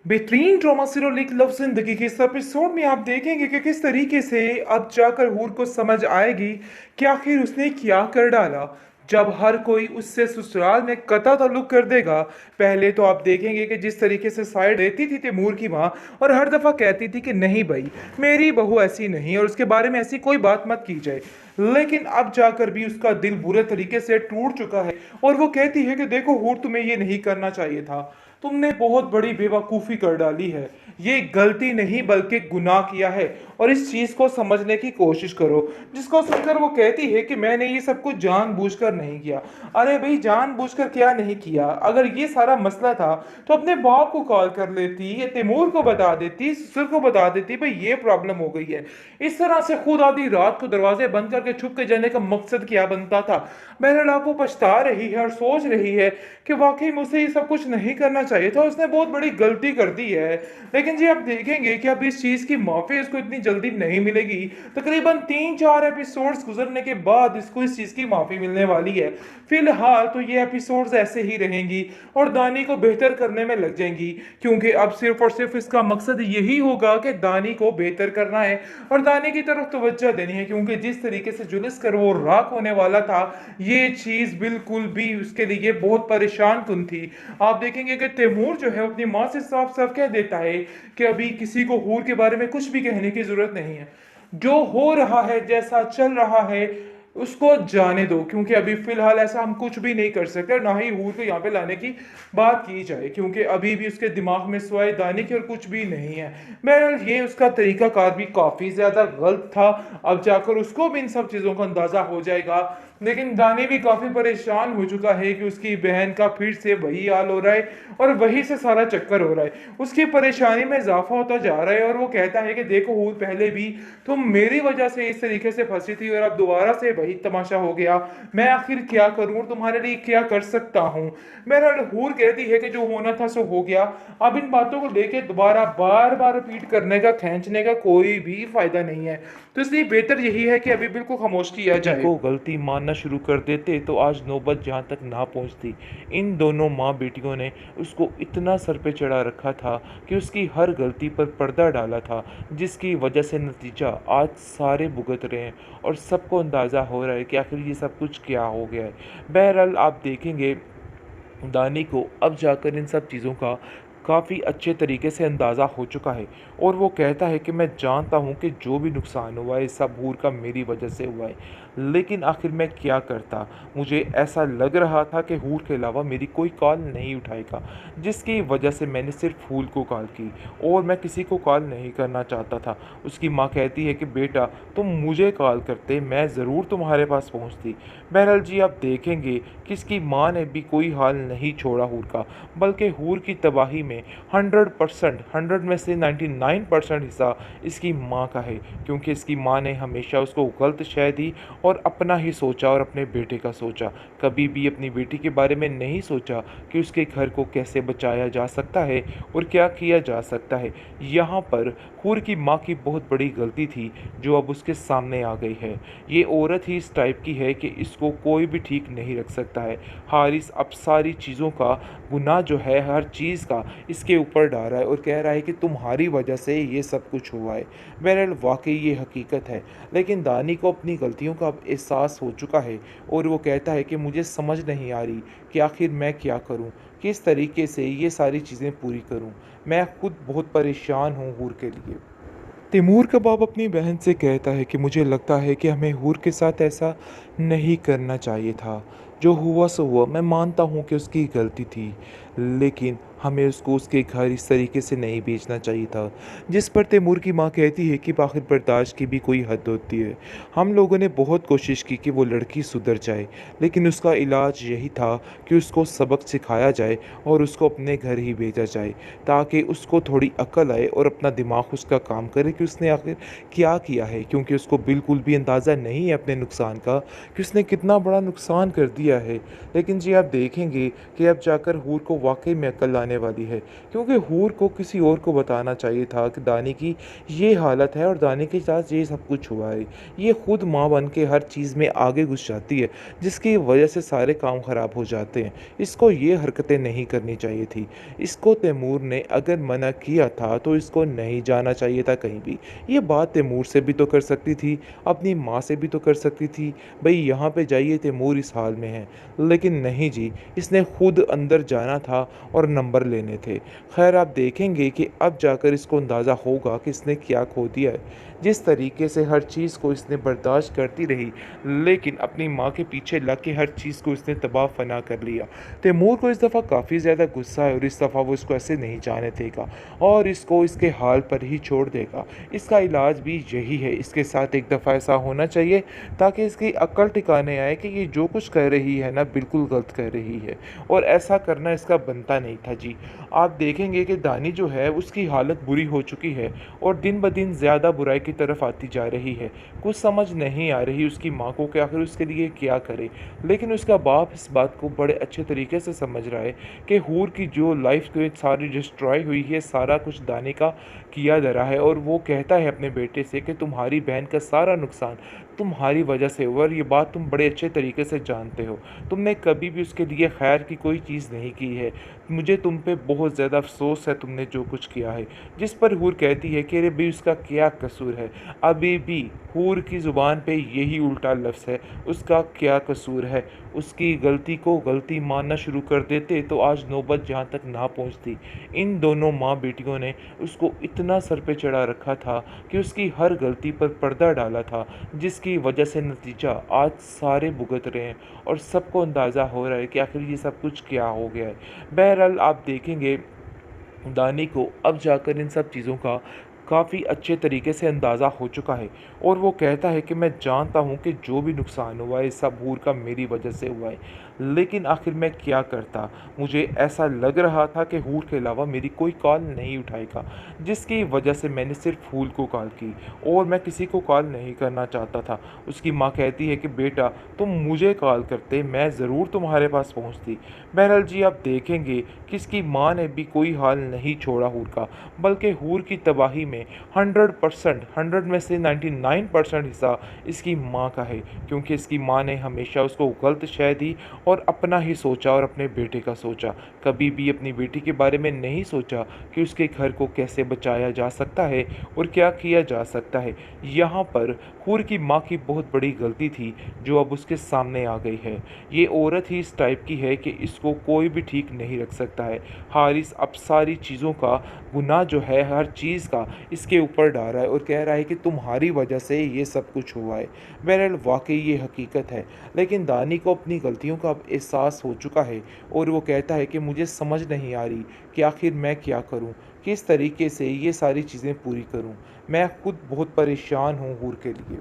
बेहतरीन drama serial love जिंदगी के इस एपिसोड में आप देखेंगे कि किस तरीके से अब जाकर हूर को समझ आएगी कि आखिर उसने क्या कर डाला। जब हर कोई उससे ससुराल में कता ताल्लुक कर देगा। पहले तो आप देखेंगे कि जिस तरीके से साइड देती थी तैमूर की माँ और हर दफ़ा कहती थी कि नहीं भाई, मेरी बहू ऐसी नहीं है और उसके बारे में ऐसी कोई बात मत की जाए। लेकिन अब जाकर भी उसका दिल बुरे तरीके से टूट चुका है और वो कहती है कि देखो हूर, तुम्हें ये नहीं करना चाहिए था। तुमने बहुत बड़ी बेवकूफ़ी कर डाली है। ये गलती नहीं बल्कि गुनाह किया है और इस चीज़ को समझने की कोशिश करो। जिसको सुनकर वो कहती है कि मैंने ये सब कुछ जानबूझकर नहीं किया। अरे भाई, जानबूझकर क्या नहीं किया? अगर ये सारा मसला था तो अपने बाप को कॉल कर लेती या तैमूर को बता देती, ससुर को बता देती भाई ये प्रॉब्लम हो गई है। इस तरह से खुद आधी रात को दरवाजे बंद करके छुप के जाने का मकसद क्या बनता था? बहरहाल आप वो पछता रही है और सोच रही है कि वाकई मुझसे ये सब कुछ नहीं करना चाहिए था, उसने बहुत बड़ी गलती कर दी है। लेकिन जी आप देखेंगे कि अब इस चीज़ की माफ़ी उसको इतनी जल्दी नहीं मिलेगी। तकरीबन 3-4 एपिसोड्स गुजरने के बाद इसको इस चीज़ की माफ़ी मिलने वाली है। फिलहाल तो ये एपिसोड्स ऐसे ही रहेंगी और दानी को बेहतर करने में लग जाएंगी, क्योंकि अब सिर्फ और सिर्फ इसका मकसद यही होगा कि दानी को बेहतर करना है और दानी की तरफ तवज्जो देनी है, क्योंकि जिस तरीके से जुलस कर वो राख होने वाला था, ये चीज़ बिल्कुल भी उसके लिए बहुत परेशान कुन थी। आप देखेंगे कि तैमूर जो है अपनी माँ से साफ साफ कह देता है कि अभी किसी को हूर के बारे में कुछ भी कहने की जरूरत नहीं है। जो हो रहा है, जैसा चल रहा है, उसको जाने दो, क्योंकि अभी फिलहाल ऐसा हम कुछ भी नहीं कर सकते और ना ही हूर को यहाँ पे लाने की बात की जाए, क्योंकि अभी भी उसके दिमाग में सिवाय दाने के और कुछ भी नहीं है। बहरहाल ये उसका तरीकाकार भी काफ़ी ज़्यादा गलत था। अब जाकर उसको भी इन सब चीज़ों का अंदाज़ा हो जाएगा। लेकिन दानी भी काफ़ी परेशान हो चुका है कि उसकी बहन का फिर से वही हाल हो रहा है और वही से सारा चक्कर हो रहा है। उसकी परेशानी में इजाफा होता जा रहा है और वो कहता है कि देखो हूर, पहले भी तुम मेरी वजह से इस तरीके से फंसी थी और अब दोबारा से वही तमाशा हो गया। मैं आखिर क्या करूं और तुम्हारे लिए क्या कर सकता हूं? बहरहाल हूर कहती है कि जो होना था सो हो गया। अब इन बातों को लेके दोबारा बार बार रिपीट करने का, खींचने का कोई भी फायदा नहीं है। तो इसलिए बेहतर यही है कि अभी बिल्कुल खामोश किया गलती जाए। को गलती मानना शुरू कर देते तो आज नौबत जहाँ तक ना पहुँचती। इन दोनों माँ बेटियों ने उसको इतना सर पे चढ़ा रखा था कि उसकी हर गलती पर पर्दा डाला था, जिसकी वजह से नतीजा आज सारे भुगत रहे हैं और सबको अंदाज़ा हो रहा है कि आखिर ये सब कुछ क्या हो गया है। बहरहाल आप देखेंगे दानी को अब जाकर इन सब चीज़ों का काफ़ी अच्छे तरीके से अंदाज़ा हो चुका है और वो कहता है कि मैं जानता हूँ कि जो भी नुकसान हुआ है सब हूर का मेरी वजह से हुआ है, लेकिन आखिर मैं क्या करता। मुझे ऐसा लग रहा था कि हूर के अलावा मेरी कोई कॉल नहीं उठाएगा, जिसकी वजह से मैंने सिर्फ फूल को कॉल की और मैं किसी को कॉल नहीं करना चाहता था। उसकी माँ कहती है कि बेटा तुम मुझे कॉल करते, मैं ज़रूर तुम्हारे पास पहुँचती। बहरहाल जी आप देखेंगे कि इसकी माँ ने भी कोई हाल नहीं छोड़ा हूर का, बल्कि हूर की तबाही में 100%, 100 में से 99% हिस्सा इसकी माँ का है, क्योंकि इसकी माँ ने हमेशा उसको गलत शय दी और अपना ही सोचा और अपने बेटे का सोचा। कभी भी अपनी बेटी के बारे में नहीं सोचा कि उसके घर को कैसे बचाया जा सकता है और क्या किया जा सकता है। यहाँ पर हूर की माँ की बहुत बड़ी गलती थी जो अब उसके सामने आ गई है। ये औरत ही इस टाइप की है कि इसको कोई भी ठीक नहीं रख सकता है। हारिस अब सारी चीज़ों का गुनाह जो है, हर चीज़ का इसके ऊपर डाल रहा है और कह रहा है कि तुम्हारी वजह से ये सब कुछ हुआ है। बहरहाल वाकई ये हकीकत है, लेकिन दानी को अपनी गलतियों का अब एहसास हो चुका है और वो कहता है कि मुझे समझ नहीं आ रही कि आखिर मैं क्या करूं, किस तरीके से ये सारी चीज़ें पूरी करूं। मैं खुद बहुत परेशान हूं हूर के लिए। तैमूर का बाप अपनी बहन से कहता है कि मुझे लगता है कि हमें हूर के साथ ऐसा नहीं करना चाहिए था। जो हुआ सो हुआ, मैं मानता हूँ कि उसकी गलती थी, लेकिन हमें उसको उसके घर इस तरीके से नहीं भेजना चाहिए था। जिस पर तैमूर की माँ कहती है कि आखिर बर्दाश्त की भी कोई हद होती है। हम लोगों ने बहुत कोशिश की कि वो लड़की सुधर जाए, लेकिन उसका इलाज यही था कि उसको सबक सिखाया जाए और उसको अपने घर ही भेजा जाए, ताकि उसको थोड़ी अकल आए और अपना दिमाग उसका काम करे कि उसने आखिर क्या किया है, क्योंकि उसको बिल्कुल भी अंदाज़ा नहीं है अपने नुकसान का कि उसने कितना बड़ा नुकसान कर दिया है। लेकिन जी आप देखेंगे कि अब जाकर हूर को वाकई में अकल आने आने वाली है, क्योंकि हूर को किसी और को बताना चाहिए था कि दानी की ये हालत है और दानी के साथ ये सब कुछ हुआ है। ये खुद माँ बन के हर चीज़ में आगे घुस जाती है, जिसकी वजह से सारे काम ख़राब हो जाते हैं। इसको ये हरकतें नहीं करनी चाहिए थी। इसको तैमूर ने अगर मना किया था तो इसको नहीं जाना चाहिए था कहीं भी। ये बात तैमूर से भी तो कर सकती थी, अपनी माँ से भी तो कर सकती थी, भई यहाँ पे जाइए तैमूर इस हाल में है। लेकिन नहीं जी, इसने खुद अंदर जाना था और नंबर लेने थे। ख़ैर आप देखेंगे कि अब जाकर इसको अंदाज़ा होगा कि इसने क्या खो दिया है। जिस तरीके से हर चीज़ को इसने बर्दाश्त करती रही, लेकिन अपनी माँ के पीछे लग के हर चीज़ को इसने तबाह फ़ना कर लिया। तैमूर को इस दफ़ा काफ़ी ज़्यादा गुस्सा है और इस दफ़ा वो इसको ऐसे नहीं जाने देगा और इसको इसके हाल पर ही छोड़ देगा। इसका इलाज भी यही है, इसके साथ एक दफ़ा ऐसा होना चाहिए ताकि इसकी अक्ल ठिकाने आए कि ये जो कुछ कर रही है ना, बिल्कुल गलत कर रही है और ऐसा करना इसका बनता नहीं था जी। आप देखेंगे कि दानी जो है उसकी हालत बुरी हो चुकी है और दिन ब दिन ज़्यादा बुराई की तरफ आती जा रही है। कुछ समझ नहीं आ रही उसकी माँ को कि आखिर उसके लिए क्या करे। लेकिन उसका बाप इस बात को बड़े अच्छे तरीके से समझ रहा है कि हूर की जो लाइफ को सारी डिस्ट्रॉय हुई है, सारा कुछ दानी का किया धरा है और वो कहता है अपने बेटे से कि तुम्हारी बहन का सारा नुकसान तुम्हारी वजह से हुआ और ये बात तुम बड़े अच्छे तरीके से जानते हो। तुमने कभी भी उसके लिए खैर की कोई चीज़ नहीं की है। मुझे तुम पे बहुत ज़्यादा अफ़सोस है तुमने जो कुछ किया है। जिस पर हूर कहती है कि अरे भई उसका क्या कसूर है? अभी भी हूर की ज़ुबान पे यही उल्टा लफ्ज़ है, उसका क्या कसूर है? उसकी गलती को गलती मानना शुरू कर देते तो आज नौबत जहाँ तक ना पहुँचती। इन दोनों माँ बेटियों ने उसको इतना सर पे चढ़ा रखा था कि उसकी हर गलती पर पर्दा डाला था, जिसकी वजह से नतीजा आज सारे भुगत रहे हैं और सबको अंदाज़ा हो रहा है कि आखिर ये सब कुछ क्या हो गया है। बहरहाल आप देखेंगे दानी को अब जाकर इन सब चीज़ों का काफ़ी अच्छे तरीके से अंदाज़ा हो चुका है और वो कहता है कि मैं जानता हूँ कि जो भी नुकसान हुआ है सब हूर का मेरी वजह से हुआ है, लेकिन आखिर मैं क्या करता। मुझे ऐसा लग रहा था कि हूर के अलावा मेरी कोई कॉल नहीं उठाएगा, जिसकी वजह से मैंने सिर्फ फूल को कॉल की और मैं किसी को कॉल नहीं करना चाहता था। उसकी माँ कहती है कि बेटा तुम मुझे कॉल करते, मैं ज़रूर तुम्हारे पास पहुँचती। बहरहाल जी आप देखेंगे कि इसकी माँ ने भी कोई हाल नहीं छोड़ा हूर का, बल्कि हूर की तबाही में 100% 100 में से 99% हिस्सा इसकी माँ का है, क्योंकि इसकी माँ ने हमेशा उसको गलत शय दी और अपना ही सोचा और अपने बेटे का सोचा। कभी भी अपनी बेटी के बारे में नहीं सोचा कि उसके घर को कैसे बचाया जा सकता है और क्या किया जा सकता है। यहाँ पर हूर की माँ की बहुत बड़ी गलती थी जो अब उसके सामने आ गई है। ये औरत ही इस टाइप की है कि इसको कोई भी ठीक नहीं रख सकता है। हारिस अब सारी चीज़ों का गुनाह जो है हर चीज़ का इसके ऊपर डाल रहा है और कह रहा है कि तुम्हारी वजह से ये सब कुछ हुआ है। बहरहाल वाकई ये हकीकत है, लेकिन दानी को अपनी गलतियों का अब एहसास हो चुका है और वो कहता है कि मुझे समझ नहीं आ रही कि आखिर मैं क्या करूं, किस तरीके से ये सारी चीज़ें पूरी करूं। मैं खुद बहुत परेशान हूं हूर के लिए।